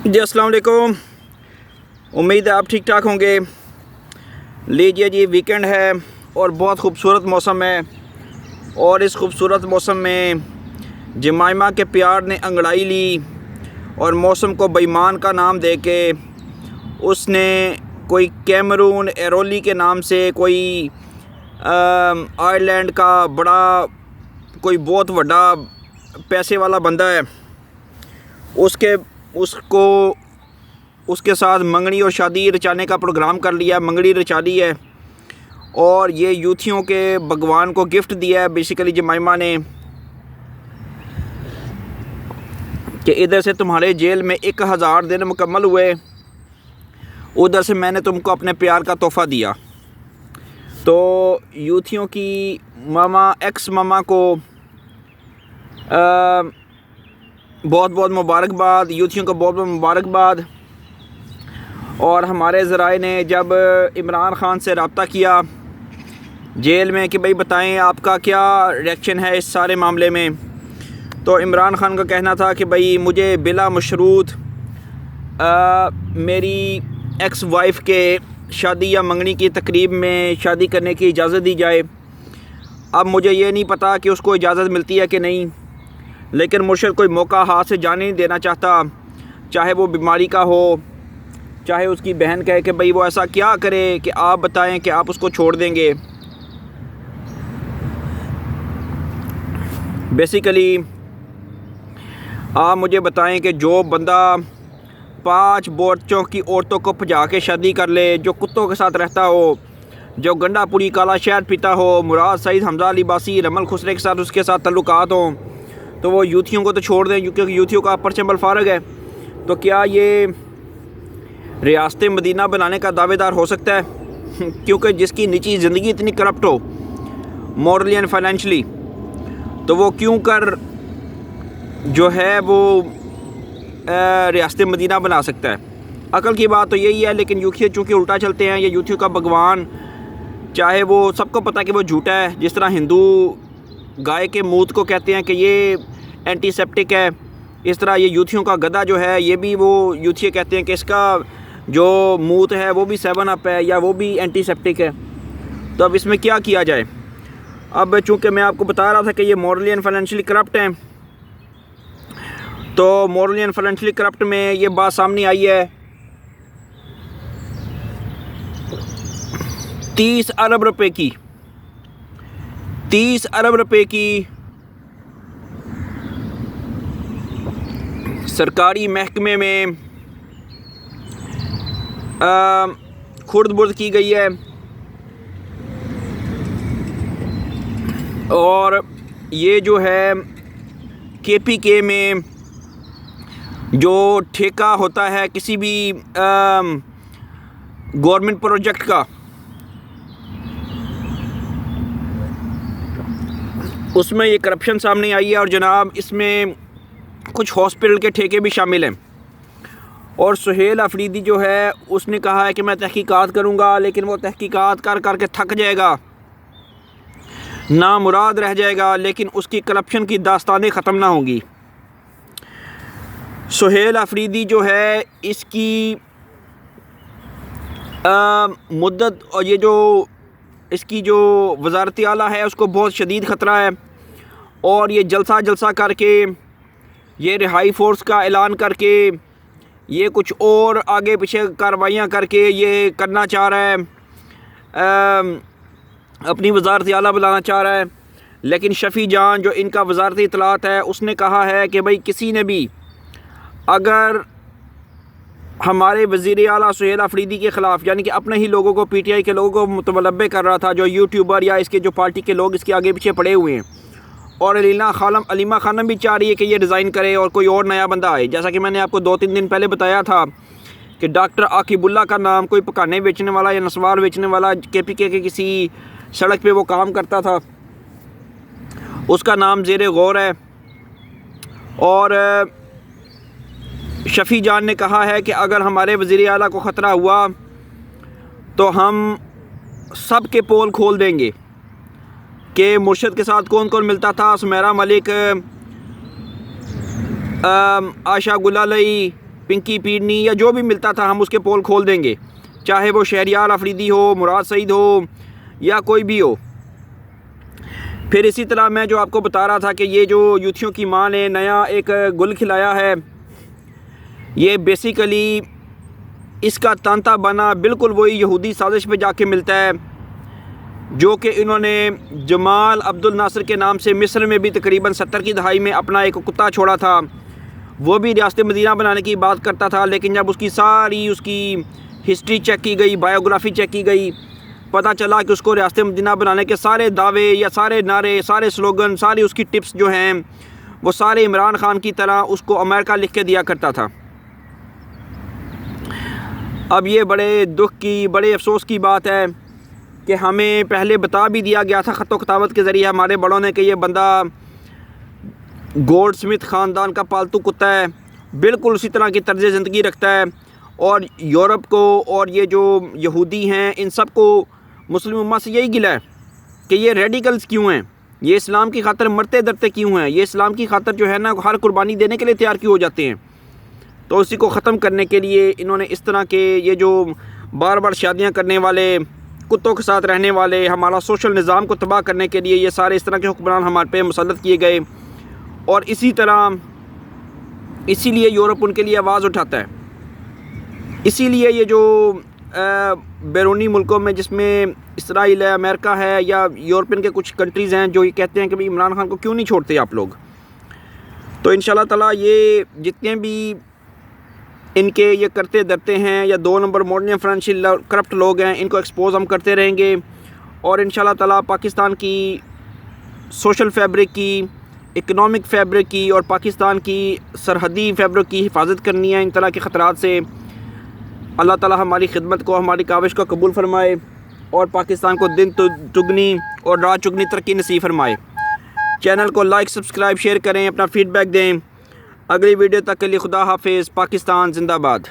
जी अस्सलाम वालेकुम। उम्मीद है आप ठीक ठाक होंगे। लीजिए जी, वीकेंड है और बहुत खूबसूरत मौसम है। और इस खूबसूरत मौसम में जमाइमा के प्यार ने अंगड़ाई ली और मौसम को बेईमान का नाम दे के उसने कोई कैमरून एरोली के नाम से कोई आयरलैंड का बड़ा कोई बहुत बड़ा पैसे वाला बंदा है, उसको उसके साथ मंगनी और शादी रचाने का प्रोग्राम कर लिया। मंगनी रचा ली है और ये यूथियों के भगवान को गिफ्ट दिया है बेसिकली जमाइमा ने कि इधर से तुम्हारे जेल में 1000 दिन मुकम्मल हुए, उधर से मैंने तुमको अपने प्यार का तोहफ़ा दिया। तो यूथियों की मामा एक्स मामा को बहुत बहुत मुबारकबाद, यूथियों को बहुत बहुत मुबारकबाद। और हमारे ज़राए ने जब इमरान ख़ान से रब्ता किया जेल में कि भाई बताएं आपका क्या रिएक्शन है इस सारे मामले में, तो इमरान ख़ान का कहना था कि भाई मुझे बिला मशरूत मेरी एक्स वाइफ के शादी या मंगनी की तकरीब में शादी करने की इजाज़त दी जाए। अब मुझे ये नहीं पता कि उसको इजाज़त मिलती है कि नहीं, लेकिन मुर्शद कोई मौका हाथ से जाने नहीं देना चाहता, चाहे वो बीमारी का हो, चाहे उसकी बहन कहे कि भाई वो ऐसा क्या करे कि आप बताएं कि आप उसको छोड़ देंगे। बेसिकली आप मुझे बताएं कि जो बंदा 5 बच्चों की औरतों को भजा के शादी कर ले, जो कुत्तों के साथ रहता हो, जो गंडापुरी काला शहद पीता हो, मुराद सईद हमजा अली बासी रमल खुसरे के साथ उसके साथ तल्लुकात हों, तो वो यूथियों को तो छोड़ दें क्योंकि यूथियों का अपर चंबल फारग है। तो क्या ये रियासत मदीना बनाने का दावेदार हो सकता है? क्योंकि जिसकी निजी ज़िंदगी इतनी करप्ट हो मॉरली एंड फाइनेंशली, तो वो क्यों कर जो है वो रियासत मदीना बना सकता है? अकल की बात तो यही है, लेकिन यूथियों चूँकि उल्टा चलते हैं। ये यूथियों का भगवान, चाहे वो सबको पता है कि वो झूठा है, जिस तरह हिंदू गाय के मूत को कहते हैं कि ये एंटीसेप्टिक है, इस तरह ये यूथियों का गधा जो है ये भी वो यूथिया कहते हैं कि इसका जो मूत है वो भी 7 अप है या वो भी एंटीसेप्टिक है। तो अब इसमें क्या किया जाए? अब चूँकि मैं आपको बता रहा था कि ये मॉरली एंड फाइनेंशियली करप्ट हैं, तो मॉरली एंड फाइनेंशियली करप्ट में ये बात सामने आई है। 30 अरब रुपए की सरकारी महकमे में खुर्द बुर्द की गई है। और ये जो है KPK में जो ठेका होता है किसी भी गवर्नमेंट प्रोजेक्ट का, उसमें ये करप्शन सामने आई है। और जनाब इसमें कुछ हॉस्पिटल के ठेके भी शामिल हैं। और सुहेल अफरीदी जो है उसने कहा है कि मैं तहकीकात करूँगा, लेकिन वो तहकीकात कर करके थक जाएगा, ना मुराद रह जाएगा, लेकिन उसकी करप्शन की दास्तानें ख़त्म ना होंगी। सुहेल अफरीदी जो है इसकी मुद्दत और ये जो इसकी जो वज़ारत आला है उसको बहुत शदीद ख़तरा है। और ये जलसा करके, ये रिहाई फोर्स का ऐलान करके, ये कुछ और आगे पीछे कार्रवाइयाँ करके ये करना चाह रहा है, अपनी वज़ारत आला बुलाना चाह रहा है। लेकिन शफ़ी जान जो इनका वज़ारत इत्तलात है उसने कहा है कि भाई किसी ने भी अगर हमारे वज़ीर आला सुहेल अफरीदी के ख़िलाफ़, यानी कि अपने ही लोगों को, PTI के लोगों को मुतवल्लबे कर रहा था, जो यूट्यूबर या इसके जो पार्टी के लोग इसके आगे पीछे पड़े हुए हैं, और अलीमा खानम भी चाह रही है कि ये रिज़ाइन करे और कोई और नया बंदा आए। जैसा कि मैंने आपको 2-3 दिन पहले बताया था कि डॉक्टर आकिबुल्ला का नाम, कोई पकाने बेचने वाला या नस्वार बेचने वाला KPK के किसी सड़क पे वो काम करता था, उसका नाम ज़ेरे गौर है। और शफ़ी जान ने कहा है कि अगर हमारे वज़ीर आला को ख़तरा हुआ तो हम सब के पोल खोल देंगे कि मुर्शद के साथ कौन कौन मिलता था। सुमेरा मलिक, आशा गुलालई, पिंकी पीडनी या जो भी मिलता था हम उसके पोल खोल देंगे, चाहे वो शहरियार अफरीदी हो, मुराद सईद हो या कोई भी हो। फिर इसी तरह मैं जो आपको बता रहा था कि ये जो यूथियों की माँ ने नया एक गुल खिलाया है, ये बेसिकली इसका तांता बना बिल्कुल वही यहूदी साजिश पे जाके मिलता है जो कि इन्होंने जमाल अब्दुल नासिर के नाम से मिस्र में भी तकरीबन 70 की दहाई में अपना एक कुत्ता छोड़ा था। वो भी रियासत मदीना बनाने की बात करता था, लेकिन जब उसकी हिस्ट्री चेक की गई, बायोग्राफ़ी चेक की गई, पता चला कि उसको रियासत मदीना बनाने के सारे दावे या सारे नारे, सारे स्लोगन, सारी उसकी टिप्स जो हैं वो सारे इमरान ख़ान की तरह उसको अमेरिका लिख के दिया करता था। अब ये बड़े दुख की, बड़े अफसोस की बात है कि हमें पहले बता भी दिया गया था ख़त किताबत के ज़रिए हमारे बड़ों ने कि ये बंदा गोल्ड स्मिथ ख़ानदान का पालतू कुत्ता है, बिल्कुल उसी तरह की तर्ज ज़िंदगी रखता है। और यूरोप को और ये जो यहूदी हैं इन सब को मुस्लिम उम्मा से यही गिला है कि ये रेडिकल्स क्यों हैं, ये इस्लाम की खातर मरते दरते क्यों हैं, ये इस्लाम की खातर जो है ना हर कुर्बानी देने के लिए तैयार क्यों हो जाते हैं। तो उसी को ख़त्म करने के लिए इन्होंने इस तरह के ये जो बार बार शादियां करने वाले, कुत्तों के साथ रहने वाले, हमारा सोशल निज़ाम को तबाह करने के लिए ये सारे इस तरह के हुक्मरान हमारे पे मुसल्लत किए गए। और इसीलिए यूरोप उनके लिए आवाज़ उठाता है। इसीलिए ये जो बैरूनी मुल्कों में जिसमें इसराइल है, अमेरिका है या यूरोपियन के कुछ कंट्रीज़ हैं जो ये कहते हैं कि भाई इमरान ख़ान को क्यों नहीं छोड़ते आप लोग। तो इंशाल्लाह ताला ये जितने भी इनके ये करते धरते हैं या 2 नंबर मॉडर्न फाइनेंशियल करप्ट लोग हैं, इनको एक्सपोज हम करते रहेंगे। और इंशाल्लाह ताला पाकिस्तान की सोशल फैब्रिक की, इकनॉमिक फैब्रिक की और पाकिस्तान की सरहदी फैब्रिक की हिफाजत करनी है इन तरह के ख़तरात से। अल्लाह ताला हमारी खिदमत को, हमारी काविश को कबूल फरमाए और पाकिस्तान को दिन दुगनी और रात चुगनी तरक्की नसीब फरमाए। चैनल को लाइक, सब्सक्राइब, शेयर करें, अपना फ़ीडबैक दें। अगली वीडियो तक के लिए खुदा हाफिज़। पाकिस्तान जिंदाबाद।